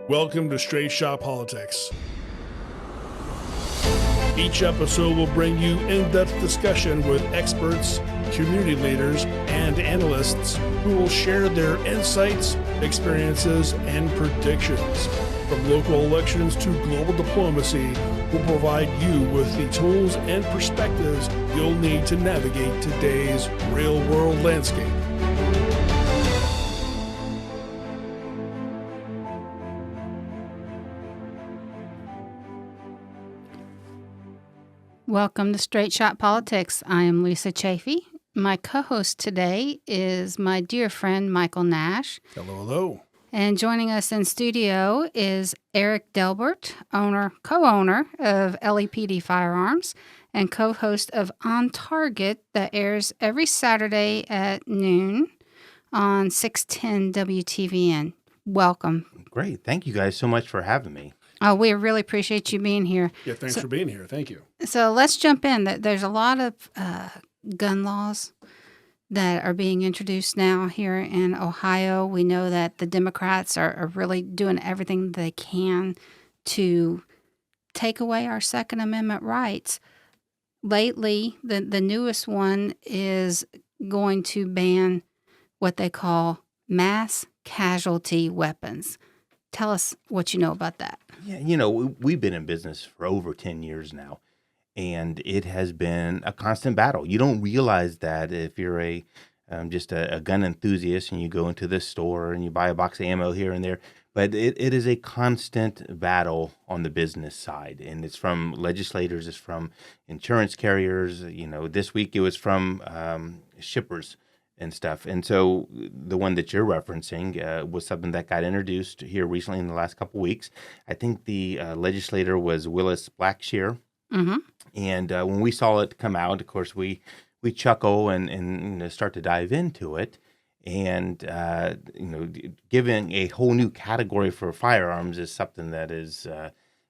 Welcome to Straight Shot Politics. Each episode will bring you in-depth discussion with experts, community leaders, and analysts who will share their insights, experiences, and predictions. From local elections to global diplomacy, we'll provide you with the tools and perspectives you'll need to navigate today's real-world landscape. Welcome to Straight Shot Politics. I am Lisa Chafee. My co-host today is my dear friend Michael Nash. Hello, hello. And joining us in studio is Eric Delbert, co-owner of LEPD Firearms and co-host of On Target that airs every Saturday at noon on 610 WTVN. Welcome. Great. Thank you guys so much for having me. Oh, we really appreciate you being here. Yeah, thanks for being here. Thank you. So let's jump in. There's a lot of gun laws that are being introduced now here in Ohio. We know that the Democrats are really doing everything they can to take away our Second Amendment rights. Lately, the newest one is going to ban what they call mass casualty weapons. Tell us what you know about that. Yeah, we've been in business for over 10 years now, and it has been a constant battle. You don't realize that if you're just a gun enthusiast and you go into this store and you buy a box of ammo here and there, but it is a constant battle on the business side, and it's from legislators, it's from insurance carriers. This week it was from shippers and stuff. And so the one that you're referencing was something that got introduced here recently in the last couple of weeks. I think the legislator was Willis Blackshear. Mm-hmm. And when we saw it come out, of course, we chuckle and start to dive into it. And, giving a whole new category for firearms is something that is,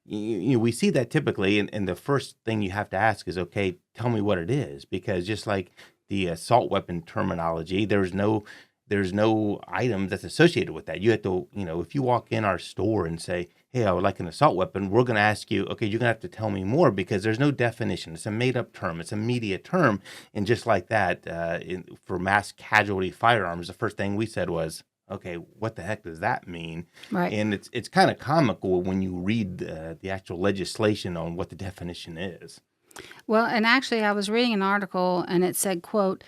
we see that typically. And the first thing you have to ask is, okay, tell me what it is. Because just like the assault weapon terminology, there's no item that's associated with that. You have to, if you walk in our store and say, hey, I would like an assault weapon, we're going to ask you, okay, you're going to have to tell me more because there's no definition. It's a made-up term. It's a media term. And just like that, for mass casualty firearms, the first thing we said was, okay, what the heck does that mean? Right. And it's kind of comical when you read the actual legislation on what the definition is. Well, and actually, I was reading an article, and it said, quote,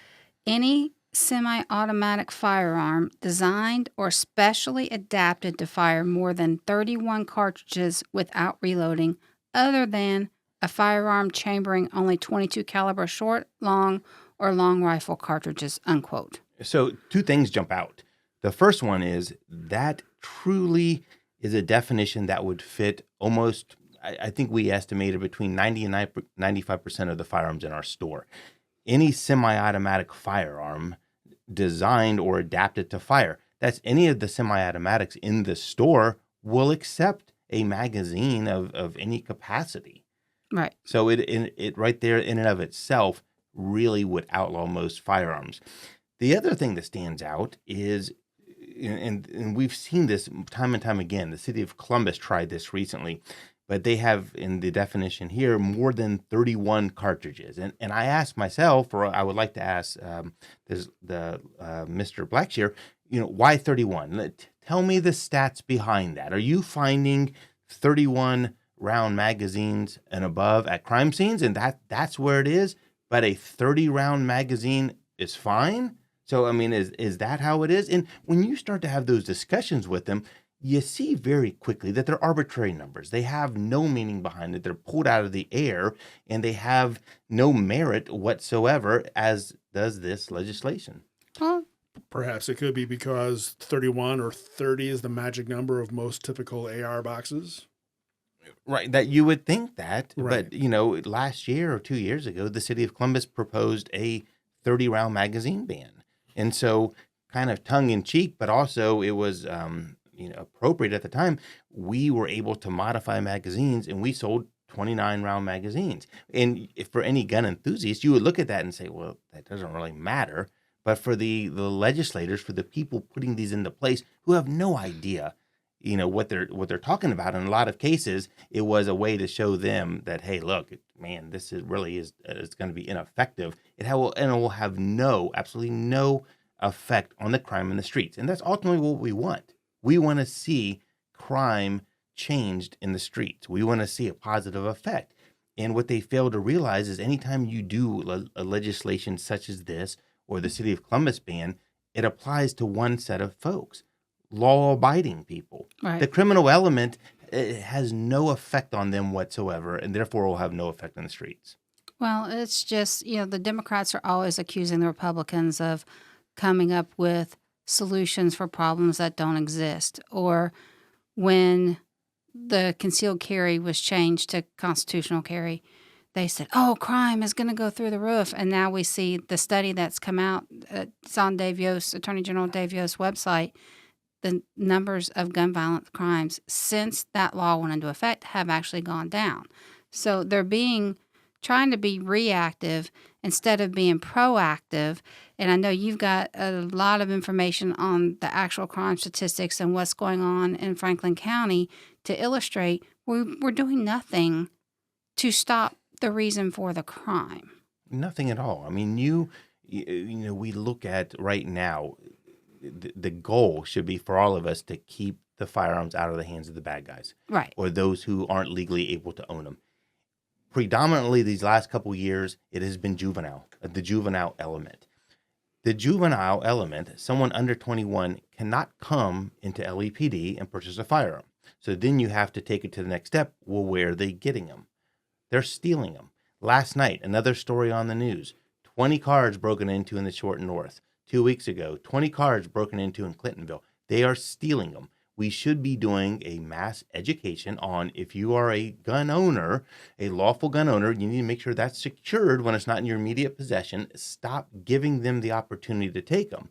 any semi-automatic firearm designed or specially adapted to fire more than 31 cartridges without reloading, other than a firearm chambering only 22 caliber short, long, or long rifle cartridges, unquote. So 2 things jump out. The first one is that truly is a definition that would fit almost, I think we estimated between 90 and 95% of the firearms in our store. Any semi-automatic firearm designed or adapted to fire, that's any of the semi-automatics in the store will accept a magazine of any capacity. Right. So it right there in and of itself really would outlaw most firearms. The other thing that stands out is, and we've seen this time and time again, the city of Columbus tried this recently, but they have in the definition here more than 31 cartridges. And I asked myself, or I would like to ask Mr. Blackshear, why 31? Tell me the stats behind that. Are you finding 31 round magazines and above at crime scenes, and that's where it is, but a 30 round magazine is fine? So, is that how it is? And when you start to have those discussions with them, you see very quickly that they're arbitrary numbers. They have no meaning behind it. They're pulled out of the air, and they have no merit whatsoever, as does this legislation. Well, perhaps it could be because 31 or 30 is the magic number of most typical AR boxes. Right, that you would think that. Right. But, last year or 2 years ago, the city of Columbus proposed a 30-round magazine ban. And so kind of tongue-in-cheek, but also it was appropriate at the time, we were able to modify magazines, and we sold 29-round magazines. And if for any gun enthusiast, you would look at that and say, well, that doesn't really matter. But for the legislators, for the people putting these into place who have no idea what they're talking about. In a lot of cases, it was a way to show them that, hey, look, man, this is really it's going to be ineffective. It will have absolutely no effect on the crime in the streets, and that's ultimately what we want. We want to see crime changed in the streets. We want to see a positive effect. And what they fail to realize is anytime you do a legislation such as this or the City of Columbus ban, it applies to one set of folks, law-abiding people. Right. The criminal element has no effect on them whatsoever, and therefore will have no effect on the streets. Well, it's just, the Democrats are always accusing the Republicans of coming up with solutions for problems that don't exist. Or when the concealed carry was changed to constitutional carry, they said, oh, crime is going to go through the roof. And now we see the study that's come out. It's on Attorney General Dave Yost's website. The numbers of gun violence crimes since that law went into effect have actually gone down. So they're trying to be reactive instead of being proactive. And I know you've got a lot of information on the actual crime statistics and what's going on in Franklin County to illustrate we're doing nothing to stop the reason for the crime. Nothing at all. I mean, we look at right now, the goal should be for all of us to keep the firearms out of the hands of the bad guys. Right. Or those who aren't legally able to own them. Predominantly these last couple of years, it has been the juvenile element. The juvenile element, someone under 21 cannot come into LEPD and purchase a firearm. So then you have to take it to the next step. Well, where are they getting them? They're stealing them. Last night, another story on the news, 20 cars broken into in the Short North. 2 weeks ago, 20 cars broken into in Clintonville. They are stealing them. We should be doing a mass education on if you are a gun owner, a lawful gun owner, you need to make sure that's secured when it's not in your immediate possession. Stop giving them the opportunity to take them.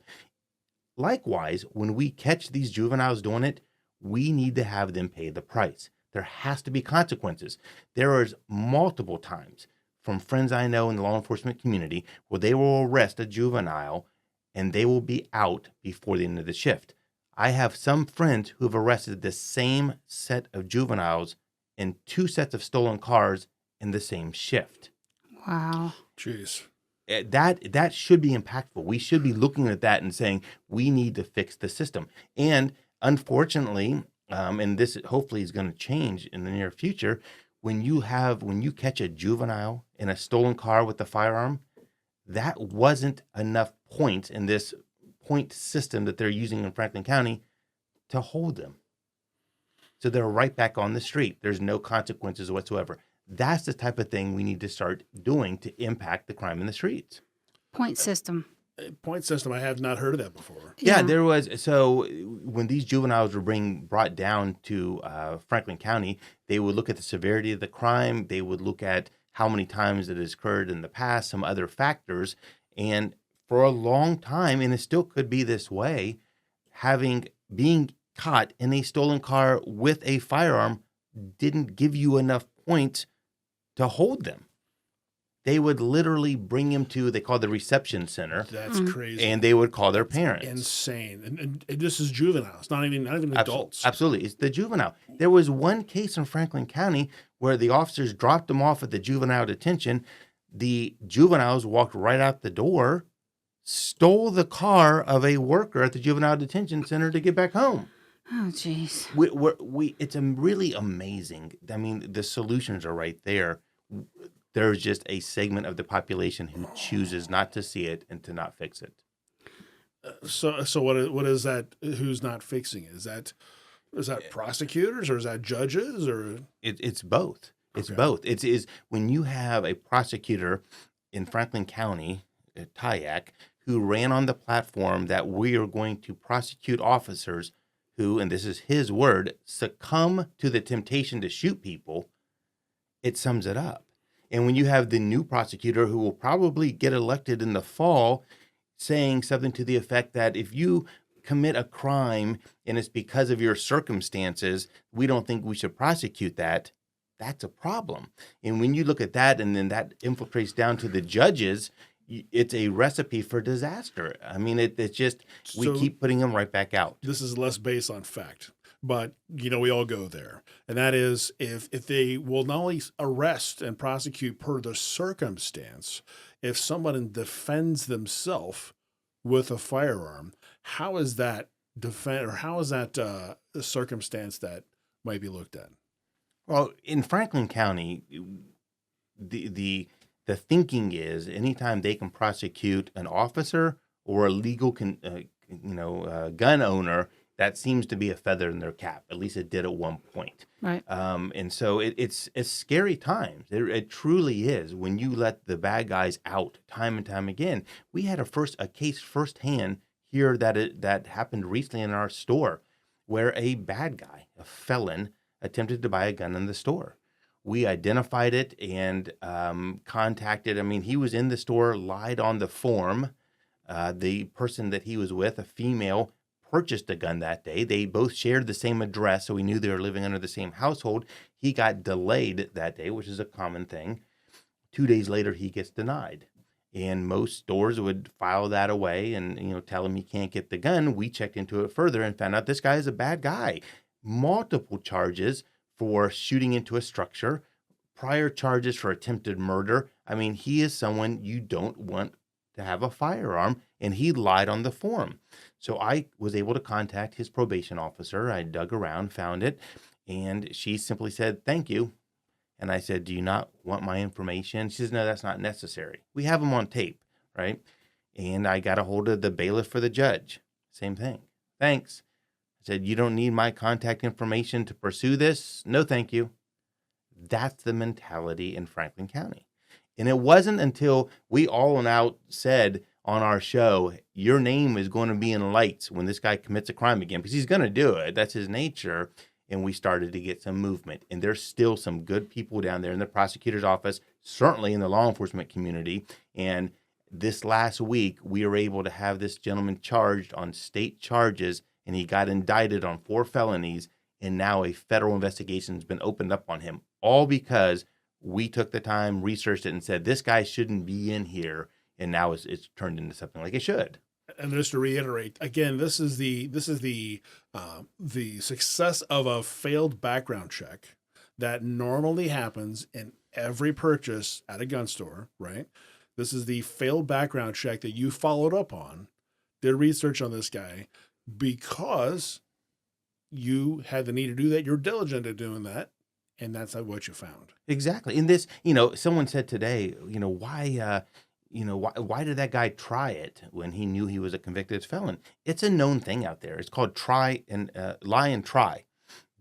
Likewise, when we catch these juveniles doing it, we need to have them pay the price. There has to be consequences. There is multiple times from friends I know in the law enforcement community where they will arrest a juvenile and they will be out before the end of the shift. I have some friends who have arrested the same set of juveniles in 2 sets of stolen cars in the same shift. Wow. Jeez. That should be impactful. We should be looking at that and saying, we need to fix the system. And unfortunately, and this hopefully is going to change in the near future, when you catch a juvenile in a stolen car with a firearm, that wasn't enough points in this point system that they're using in Franklin County to hold them. So they're right back on the street. There's no consequences whatsoever. That's the type of thing we need to start doing to impact the crime in the streets. Point system. Point system. I have not heard of that before. Yeah, there was. So when these juveniles were being brought down to Franklin County, they would look at the severity of the crime. They would look at how many times it has occurred in the past, some other factors. And for a long time, and it still could be this way, being caught in a stolen car with a firearm didn't give you enough points to hold them. They would literally bring him to, they call the reception center. That's crazy. And they would call their parents. Insane. And this is juveniles, not even adults. Absolutely. It's the juvenile. There was one case in Franklin County where the officers dropped them off at the juvenile detention. The juveniles walked right out the door, stole the car of a worker at the juvenile detention center to get back home. Oh, jeez. It's really amazing. I mean, the solutions are right there. There's just a segment of the population who chooses not to see it and to not fix it. So what is that? Who's not fixing it? Is that prosecutors or is that judges or? It's both. It's both. It's when you have a prosecutor in Franklin County, Tyack, who ran on the platform that we are going to prosecute officers who, and this is his word, succumb to the temptation to shoot people. It sums it up. And when you have the new prosecutor who will probably get elected in the fall saying something to the effect that if you commit a crime and it's because of your circumstances, we don't think we should prosecute that, that's a problem. And when you look at that and then that infiltrates down to the judges, it's a recipe for disaster. I mean, it's just, we keep putting them right back out. This is less based on fact. but we all go there. And that is if they will not only arrest and prosecute per the circumstance, if someone defends themselves with a firearm, how is that a circumstance that might be looked at? Well, in Franklin County, the thinking is anytime they can prosecute an officer or a legal gun owner, that seems to be a feather in their cap. At least it did at one point. Right. And so it's scary times. It truly is when you let the bad guys out time and time again. We had a case firsthand here that happened recently in our store where a bad guy, a felon, attempted to buy a gun in the store. We identified it and contacted. I mean, he was in the store, lied on the form. The person that he was with, a female, purchased a gun that day. They both shared the same address, so we knew they were living under the same household. He got delayed that day, which is a common thing. 2 days later, he gets denied. And most stores would file that away and tell him he can't get the gun. We checked into it further and found out this guy is a bad guy. Multiple charges for shooting into a structure, prior charges for attempted murder. I mean, he is someone you don't want to have a firearm, and he lied on the form. So I was able to contact his probation officer. I dug around, found it, and she simply said, "Thank you." And I said, "Do you not want my information?" She says, "No, that's not necessary. We have them on tape," right? And I got a hold of the bailiff for the judge. Same thing. "Thanks." I said, "You don't need my contact information to pursue this?" "No, thank you." That's the mentality in Franklin County. And it wasn't until we all and out said on our show, your name is going to be in lights when this guy commits a crime again, because he's going to do it. That's his nature. And we started to get some movement. And there's still some good people down there in the prosecutor's office, certainly in the law enforcement community. And this last week, we were able to have this gentleman charged on state charges, and he got indicted on 4 felonies. And now a federal investigation has been opened up on him, all because we took the time, researched it, and said, this guy shouldn't be in here. And now it's turned into something like it should. And just to reiterate again, this is the success of a failed background check that normally happens in every purchase at a gun store, right? This is the failed background check that you followed up on, did research on this guy because you had the need to do that. You're diligent at doing that. And that's what you found. Exactly. In this, someone said today, why did that guy try it when he knew he was a convicted felon? It's a known thing out there. It's called lie and try.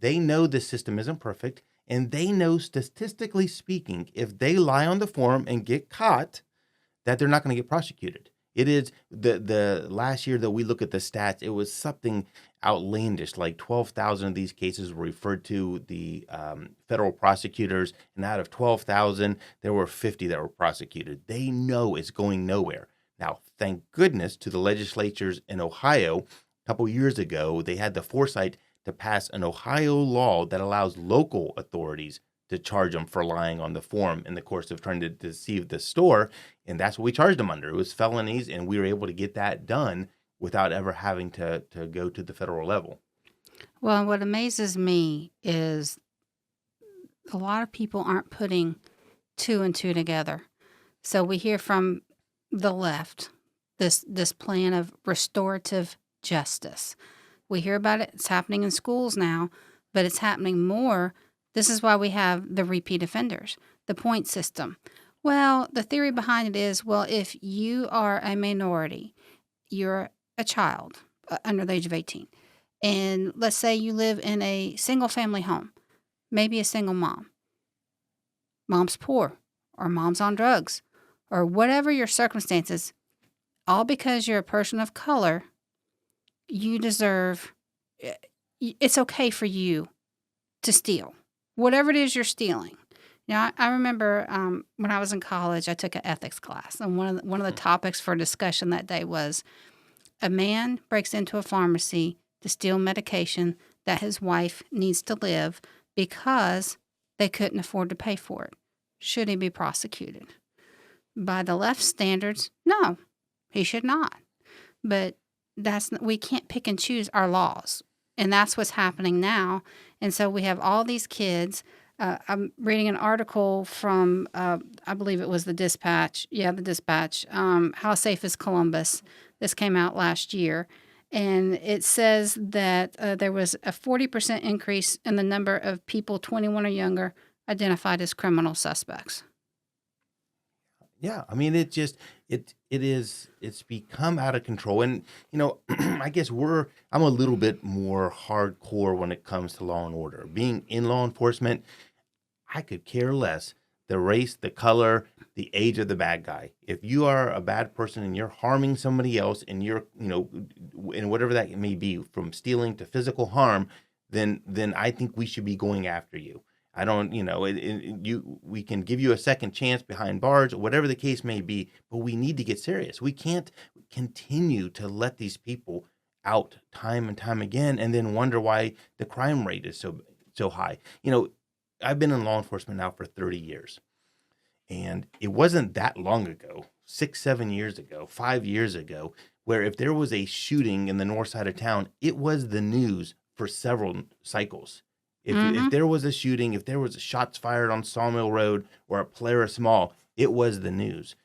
They know the system isn't perfect, and they know, statistically speaking, if they lie on the form and get caught, that they're not going to get prosecuted. It is the last year that we look at the stats, it was something outlandish, like 12,000 of these cases were referred to the federal prosecutors, and out of 12,000, there were 50 that were prosecuted. They know it's going nowhere. Now, thank goodness to the legislatures in Ohio, a couple years ago, they had the foresight to pass an Ohio law that allows local authorities to charge them for lying on the form in the course of trying to deceive the store. And that's what we charged them under. It was felonies, and we were able to get that done without ever having to go to the federal level. Well, what amazes me is a lot of people aren't putting 2 and 2 together. So we hear from the left this plan of restorative justice. We hear about it. It's happening in schools now, but it's happening more. This is why we have the repeat offenders, the point system. Well, the theory behind it is, well, if you are a minority, you're a child under the age of 18, and let's say you live in a single family home, maybe a single mom. Mom's poor, or mom's on drugs, or whatever your circumstances, all because you're a person of color, you deserve, it's okay for you to steal. Whatever it is you're stealing. Now, I remember when I was in college, I took an ethics class, and one of the topics for discussion that day was a man breaks into a pharmacy to steal medication that his wife needs to live because they couldn't afford to pay for it. Should he be prosecuted? By the left standards, no, he should not. But we can't pick and choose our laws. And that's what's happening now. And so we have all these kids. I'm reading an article from, I believe it was the Dispatch. Yeah, the Dispatch. How Safe is Columbus? This came out last year. And it says that there was a 40% increase in the number of people 21 or younger identified as criminal suspects. Yeah, I mean, it's become out of control. And I guess I'm a little bit more hardcore when it comes to law and order. Being in law enforcement, I could care less the race, the color, the age of the bad guy. If you are a bad person and you're harming somebody else, and you're and whatever that may be, from stealing to physical harm, then I think we should be going after you. I don't, we can give you a second chance behind bars, whatever the case may be, but we need to get serious. We can't continue to let these people out time and time again and then wonder why the crime rate is so high. I've been in law enforcement now for 30 years, and it wasn't that long ago, 6, 7 years ago, 5 years ago, where if there was a shooting in the north side of town, it was the news for several cycles. If there was a shooting, if there was shots fired on Sawmill Road or at Polaris Mall, it was the news.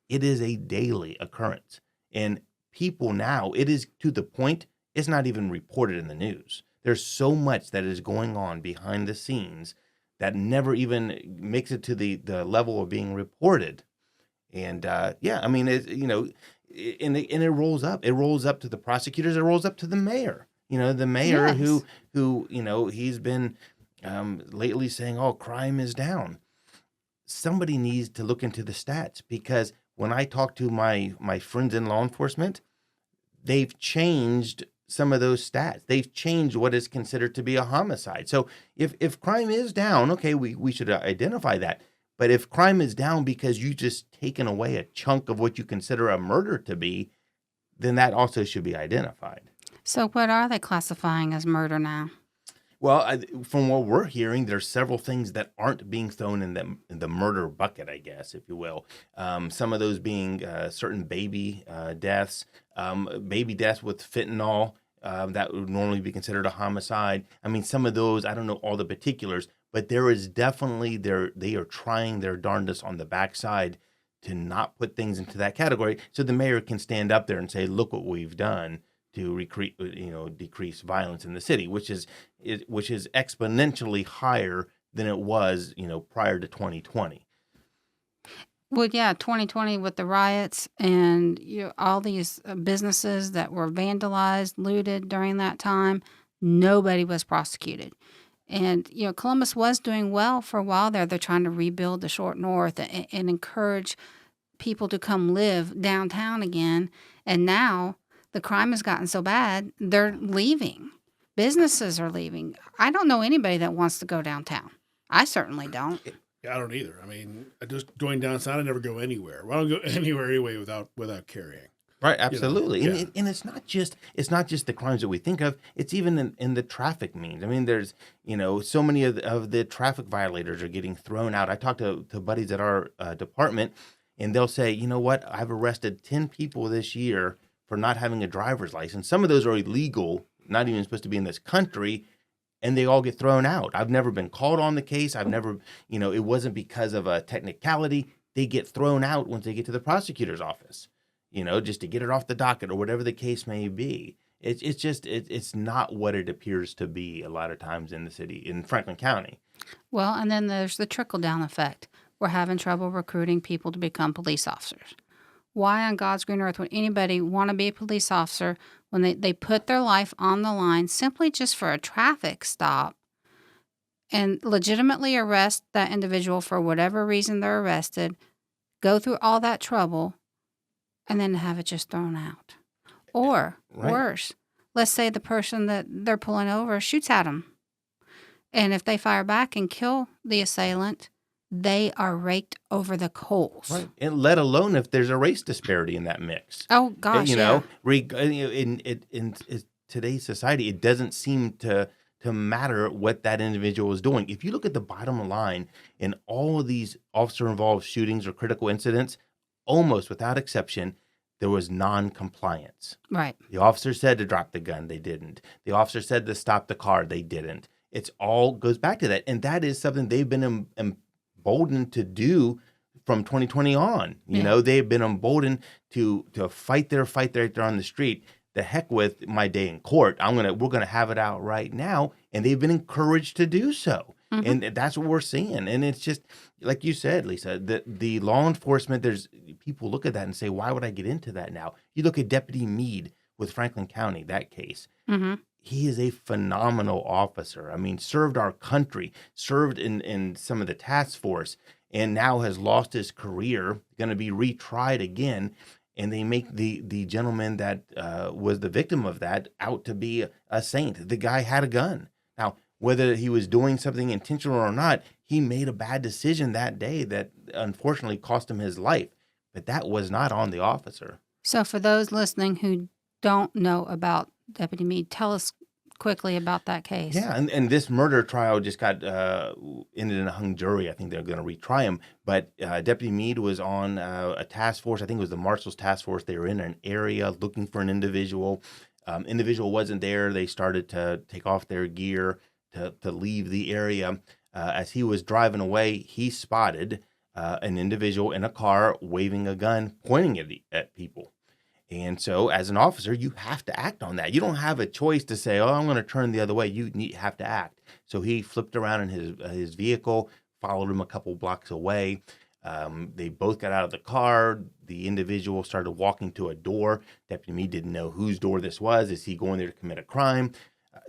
It is a daily occurrence. And people now, it is to the point, it's not even reported in the news. There's so much that is going on behind the scenes that never even makes it to the level of being reported. And I mean, and it rolls up. It rolls up to the prosecutors. It rolls up to the mayor. The mayor Yes. who he's been lately saying, "Oh, crime is down." Somebody needs to look into the stats, because when I talk to my friends in law enforcement, they've changed some of those stats. They've changed what is considered to be a homicide. So if crime is down, okay, we should identify that. But if crime is down because you just taken away a chunk of what you consider a murder to be, then that also should be identified. So what are they classifying as murder now? Well, from what we're hearing, there's several things that aren't being thrown in the murder bucket, I guess, if you will. Some of those being certain baby deaths with fentanyl that would normally be considered a homicide. I mean, some of those, I don't know all the particulars, but there is definitely they are trying their darndest on the backside to not put things into that category, so the mayor can stand up there and say, "Look what we've done to decrease violence in the city," which is exponentially higher than it was, prior to 2020. Well, yeah, 2020 with the riots and all these businesses that were vandalized, looted during that time, nobody was prosecuted. And, Columbus was doing well for a while there. They're trying to rebuild the short north and encourage people to come live downtown again. And now the crime has gotten so bad, they're leaving. Businesses are leaving. I don't know anybody that wants to go downtown. I certainly don't. Yeah, I don't either. I mean, just going downtown, I never go anywhere. Well, I don't go anywhere anyway without carrying. Right, absolutely. Yeah. And it's not just the crimes that we think of. It's even in the traffic means. I mean, there's so many of the traffic violators are getting thrown out. I talk to buddies at our department, and they'll say, "You know what? I've arrested 10 people this year for not having a driver's license. Some of those are illegal, not even supposed to be in this country." And they all get thrown out. I've never been called on the case. I've never, it wasn't because of a technicality. They get thrown out once they get to the prosecutor's office, just to get it off the docket or whatever the case may be. It's not what it appears to be a lot of times in the city, in Franklin County. Well, and then there's the trickle-down effect. We're having trouble recruiting people to become police officers. Why on God's green earth would anybody want to be a police officer when they put their life on the line simply just for a traffic stop and legitimately arrest that individual for whatever reason they're arrested, go through all that trouble, and then have it just thrown out? Or worse, let's say the person that they're pulling over shoots at them. And if they fire back and kill the assailant, they are raked over the coals. Right. And let alone if there's a race disparity in that mix. Oh, gosh, in today's society, it doesn't seem to matter what that individual is doing. If you look at the bottom line in all of these officer-involved shootings or critical incidents, almost without exception, there was non-compliance. Right. The officer said to drop the gun, they didn't. The officer said to stop the car, they didn't. It's all goes back to that. And that is something they've been emboldened to do from 2020 on. You know, they've been emboldened to fight their fight right there on the street. The heck with my day in court. We're gonna have it out right now. And they've been encouraged to do so. And that's what we're seeing. And it's just like you said, Lisa, the law enforcement, there's people look at that and say, why would I get into that now? You look at Deputy Meade with Franklin County, that case. He is a phenomenal officer. I mean, served our country, served in some of the task force, and now has lost his career, going to be retried again. And they make the gentleman that was the victim of that out to be a saint. The guy had a gun. Now, whether he was doing something intentional or not, he made a bad decision that day that unfortunately cost him his life. But that was not on the officer. So for those listening who don't know about Deputy Meade, tell us quickly about that case. Yeah, and this murder trial just got ended in a hung jury. I think they're going to retry him. But Deputy Meade was on a task force. I think it was the Marshals Task Force. They were in an area looking for an individual. Individual wasn't there. They started to take off their gear to leave the area. As he was driving away, he spotted an individual in a car waving a gun, pointing it at people. And so as an officer, you have to act on that. You don't have a choice to say, oh, I'm going to turn the other way. You have to act. So he flipped around in his vehicle, followed him a couple blocks away. They both got out of the car. The individual started walking to a door. Deputy Meade didn't know whose door this was. Is he going there to commit a crime?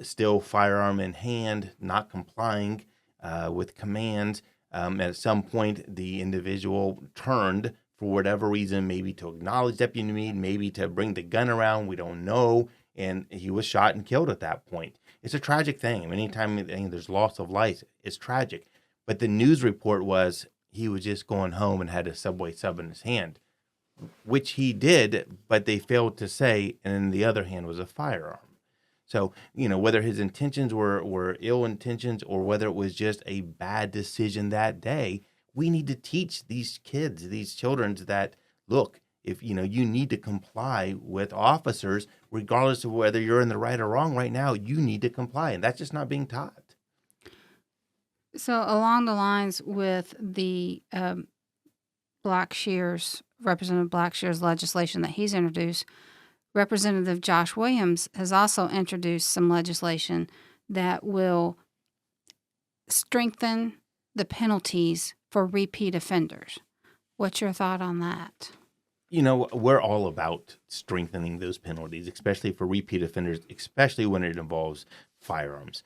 Still firearm in hand, not complying with commands. At some point, the individual turned for whatever reason, maybe to acknowledge Deputy Meade, maybe to bring the gun around. We don't know. And he was shot and killed at that point. It's a tragic thing. I mean, anytime there's loss of life, it's tragic. But the news report was he was just going home and had a Subway sub in his hand, which he did, but they failed to say, and in the other hand was a firearm. So, whether his intentions were ill intentions or whether it was just a bad decision that day, we need to teach these kids, these children that, look, if you need to comply with officers, regardless of whether you're in the right or wrong right now, you need to comply. And that's just not being taught. So along the lines with the Representative Blackshear's legislation that he's introduced, Representative Josh Williams has also introduced some legislation that will strengthen the penalties for repeat offenders. What's your thought on that? We're all about strengthening those penalties, especially for repeat offenders, especially when it involves firearms.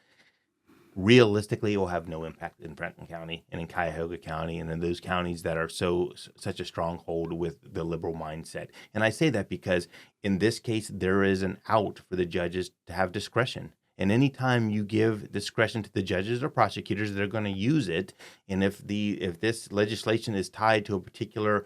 Realistically, it will have no impact in Franklin County and in Cuyahoga County and in those counties that are such a stronghold with the liberal mindset. And I say that because in this case, there is an out for the judges to have discretion. And anytime you give discretion to the judges or prosecutors, they're going to use it. And if this legislation is tied to a particular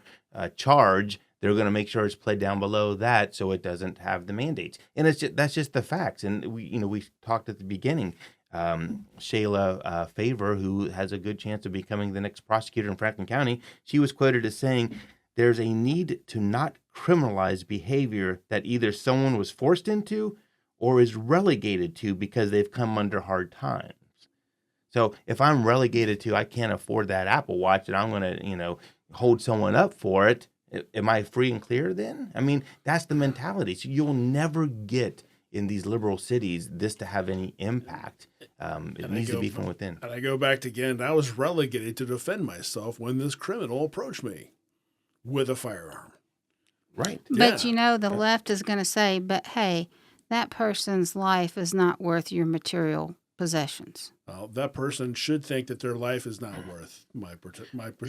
charge, they're going to make sure it's played down below that so it doesn't have the mandates. And that's just the facts. And we talked at the beginning. Shayla Favor, who has a good chance of becoming the next prosecutor in Franklin County, she was quoted as saying, "There's a need to not criminalize behavior that either someone was forced into or is relegated to because they've come under hard times." So if I'm relegated to, I can't afford that Apple Watch and I'm going to, hold someone up for it, am I free and clear then? I mean, that's the mentality. So you'll never get in these liberal cities this to have any impact. It needs to be from within. And I go back to again, I was relegated to defend myself when this criminal approached me with a firearm. Right. But the left is going to say, but hey, that person's life is not worth your material possessions. That person should think that their life is not worth my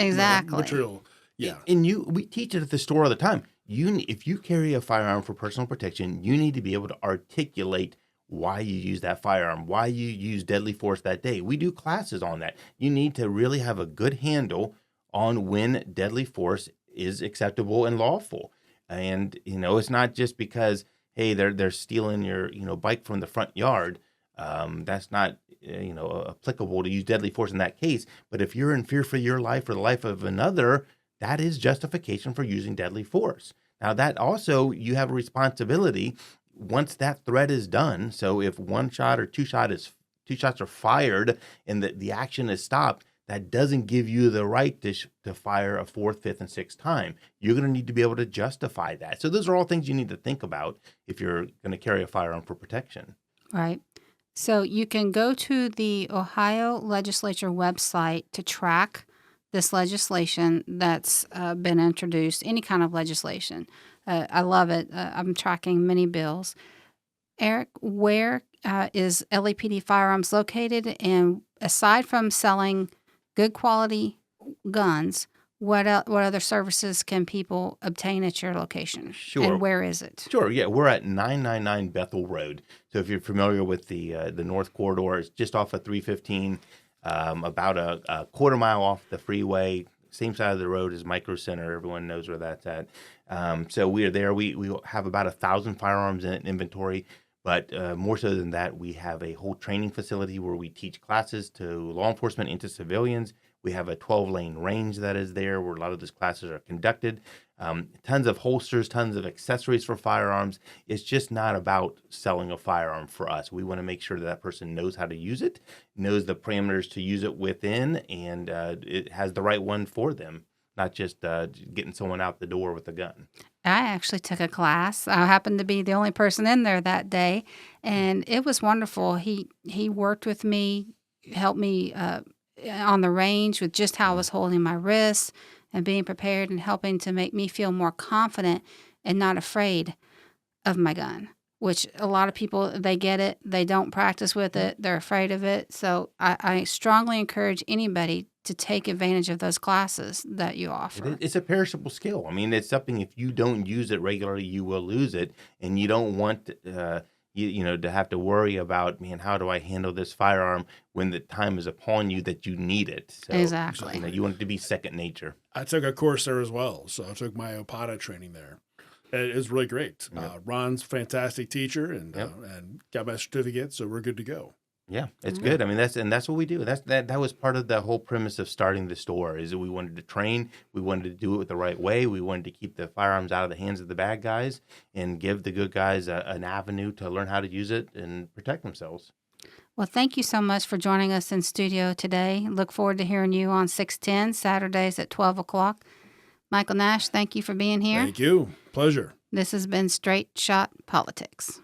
exactly. material. Yeah. And we teach it at the store all the time. If you carry a firearm for personal protection, you need to be able to articulate why you use that firearm, why you use deadly force that day. We do classes on that. You need to really have a good handle on when deadly force is acceptable and lawful. And, it's not just because, hey, they're stealing your, bike from the front yard. That's not, applicable to use deadly force in that case. But if you're in fear for your life or the life of another, that is justification for using deadly force. Now that also, you have a responsibility once that threat is done. So if one shot or two shots are fired and the action is stopped, that doesn't give you the right to fire a fourth, fifth, and sixth time. You're going to need to be able to justify that. So those are all things you need to think about if you're going to carry a firearm for protection. Right. So you can go to the Ohio Legislature website to track this legislation that's been introduced, any kind of legislation. I love it. I'm tracking many bills. Eric, where is LEPD Firearms located? And aside from selling good quality guns, what other services can people obtain at your location? Sure. And where is it? Sure. Yeah, we're at 999 Bethel Road. So if you're familiar with the North Corridor, it's just off of 315, about a quarter mile off the freeway. Same side of the road as Micro Center. Everyone knows where that's at. So we are there. We have about 1,000 firearms in inventory. But more so than that, we have a whole training facility where we teach classes to law enforcement and to civilians. We have a 12-lane range that is there where a lot of those classes are conducted. Tons of holsters, tons of accessories for firearms. It's just not about selling a firearm for us. We want to make sure that person knows how to use it, knows the parameters to use it within, and it has the right one for them, not just getting someone out the door with a gun. I actually took a class. I happened to be the only person in there that day, and it was wonderful. He worked with me, helped me on the range with just how I was holding my wrists and being prepared, and helping to make me feel more confident and not afraid of my gun, which a lot of people, they get it. They don't practice with it. They're afraid of it. So I strongly encourage anybody to take advantage of those classes that you offer. It's a perishable skill. I mean, it's something, if you don't use it regularly, you will lose it. And you don't want to have to worry about, man, how do I handle this firearm when the time is upon you that you need it? So, Exactly. You want it to be second nature. I took a course there as well. So I took my OPATA training there. It was really great. Yep. Ron's a fantastic teacher and Yep. and got my certificate, so we're good to go. Yeah, it's good. I mean, that's what we do. That was part of the whole premise of starting the store, is that we wanted to train, we wanted to do it the right way, we wanted to keep the firearms out of the hands of the bad guys and give the good guys an avenue to learn how to use it and protect themselves. Well, thank you so much for joining us in studio today. Look forward to hearing you on 610 Saturdays at 12 o'clock. Michael Nash, thank you for being here. Thank you. Pleasure. This has been Straight Shot Politics.